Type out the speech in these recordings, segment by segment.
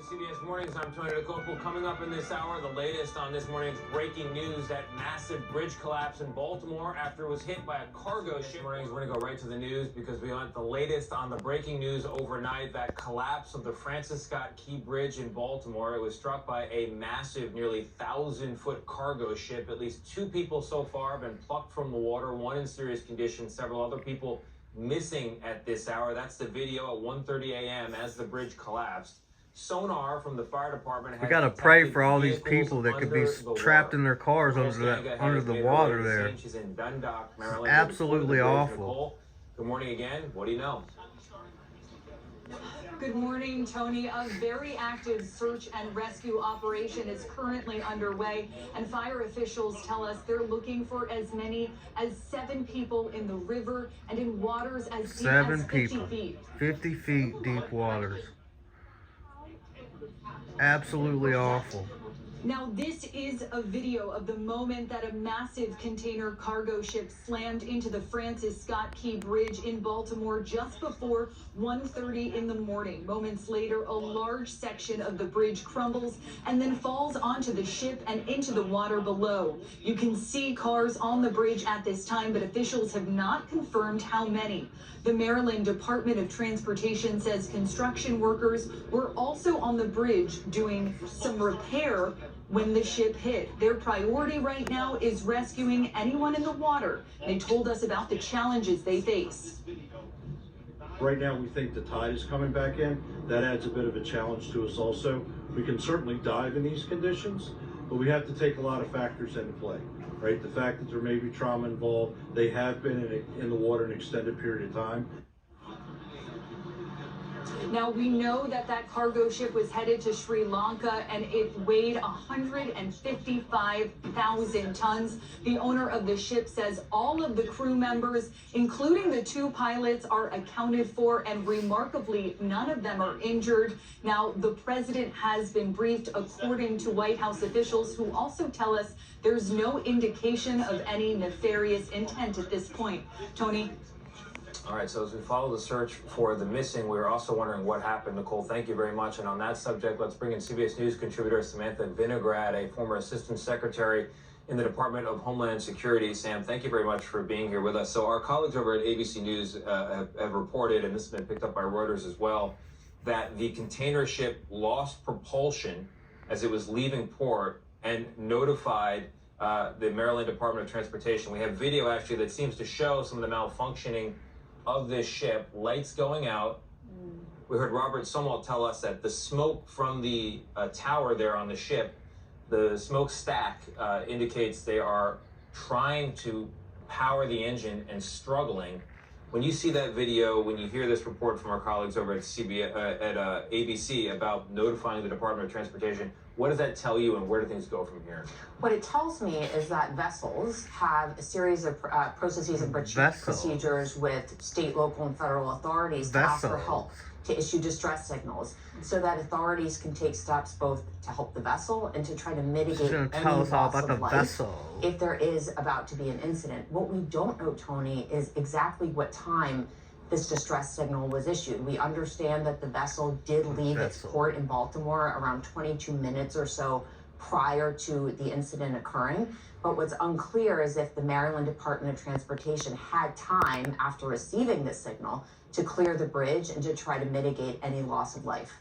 CBS Mornings, I'm Tony DeCopo. Coming up in this hour, the latest on this morning's breaking news, that massive bridge collapse in Baltimore after it was hit by a cargo ship. Mornings, we're going to go right to the news because we want the latest on the breaking news overnight, that collapse of the Francis Scott Key Bridge in Baltimore. It was struck by a massive, nearly 1,000-foot cargo ship. At least 2 people so far have been plucked from the water, 1 in serious condition, several other people missing at this hour. That's the video at 1:30 a.m. as the bridge collapsed. Sonar from the fire department. We gotta pray for all these people that could be trapped in their cars under the water there. She's in Dundalk, Maryland. Absolutely awful. Nicole, good morning again. What do you know? Good morning, Tony. A very active search and rescue operation is currently underway, and fire officials tell us they're looking for as many as 7 people in the river and in waters as deep as 50 feet. 50 feet deep waters. Absolutely awful. Now, this is a video of the moment that a massive container cargo ship slammed into the Francis Scott Key Bridge in Baltimore just before 1:30 in the morning. Moments later, a large section of the bridge crumbles and then falls onto the ship and into the water below. You can see cars on the bridge at this time, but officials have not confirmed how many. The Maryland Department of Transportation says construction workers were also on the bridge doing some repair when the ship hit. Their priority right now is rescuing anyone in the water. They told us about the challenges they face. Right now, we think the tide is coming back in. That adds a bit of a challenge to us also. We can certainly dive in these conditions, but we have to take a lot of factors into play, right? The fact that there may be trauma involved, they have been in the water an extended period of time. Now, we know that cargo ship was headed to Sri Lanka and it weighed 155,000 tons. The owner of the ship says all of the crew members, including the 2 pilots, are accounted for, and remarkably, none of them are injured. Now, the president has been briefed, according to White House officials, who also tell us there's no indication of any nefarious intent at this point. Tony? All right, so as we follow the search for the missing, we were also wondering what happened. Nicole, thank you very much. And on that subject, let's bring in CBS News contributor Samantha Vinograd, a former assistant secretary in the Department of Homeland Security. Sam, thank you very much for being here with us. So our colleagues over at ABC News have reported, and this has been picked up by Reuters as well, that the container ship lost propulsion as it was leaving port and notified the Maryland Department of Transportation. We have video actually that seems to show some of the malfunctioning of this ship, lights going out. We heard Robert Sumwalt tell us that the smoke from the tower there on the ship, the smoke stack indicates they are trying to power the engine and struggling. When you see that video, when you hear this report from our colleagues over at ABC about notifying the Department of Transportation, what does that tell you and where do things go from here? What it tells me is that vessels have a series of processes and procedures with state, local, and federal authorities to ask for help, to issue distress signals, so that authorities can take steps both to help the vessel and to try to mitigate any loss of life if there is about to be an incident. What we don't know, Tony, is exactly what time this distress signal was issued. We understand that the vessel did leave its port in Baltimore around 22 minutes or so prior to the incident occurring. But what's unclear is if the Maryland Department of Transportation had time after receiving this signal to clear the bridge and to try to mitigate any loss of life.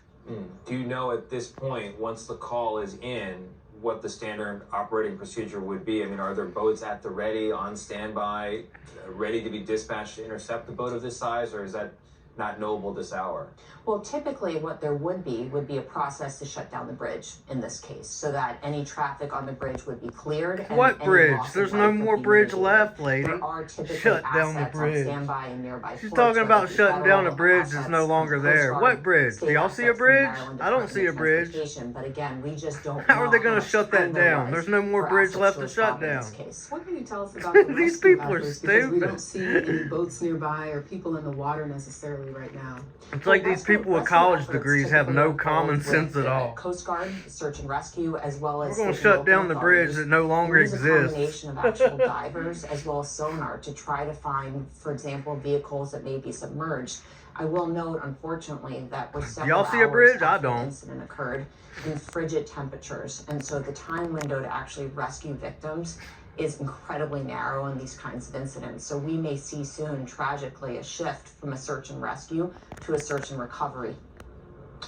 Do you know at this point, once the call is in, what the standard operating procedure would be? I mean, are there boats at the ready, on standby, ready to be dispatched to intercept a boat of this size, or is that not knowable this hour? Well, typically what there would be a process to shut down the bridge in this case, so that any traffic on the bridge would be cleared. What bridge? There's no more bridge left, lady. There are typically shut down the bridge. On standby in nearby She's talking about shutting down a bridge that's no longer there. What bridge? Do y'all see a bridge? I don't see a bridge. But again, we just don't How are they going to shut that down? There's no more bridge left to shut down. What can you tell us about the These people are stupid. We don't see any boats nearby or people in the water necessarily right now. It's like these people with college degrees have no common sense at all. Coast Guard, search and rescue, as well as we're going to shut down the bridge that no longer exists. A combination of actual divers as well as sonar to try to find, for example, vehicles that may be submerged. I will note, unfortunately, that with Do y'all several see a hours bridge? I after the don't. incident occurred in frigid temperatures, and so the time window to actually rescue victims is incredibly narrow in these kinds of incidents. So we may see soon, tragically, a shift from a search and rescue to a search and recovery.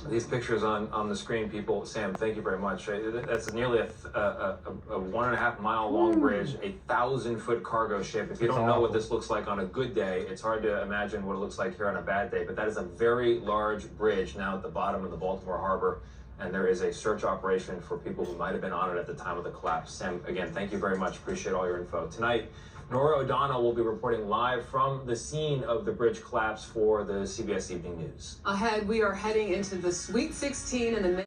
These pictures on the screen, people. Sam, thank you very much. That's nearly a 1.5 mile long bridge, 1,000-foot cargo ship. If you don't know what this looks like on a good day, it's hard to imagine what it looks like here on a bad day. But that is a very large bridge now at the bottom of the Baltimore Harbor, and there is a search operation for people who might have been on it at the time of the collapse. Sam, again, thank you very much. Appreciate all your info. Tonight, Nora O'Donnell will be reporting live from the scene of the bridge collapse for the CBS Evening News. Ahead, we are heading into the Sweet 16 in the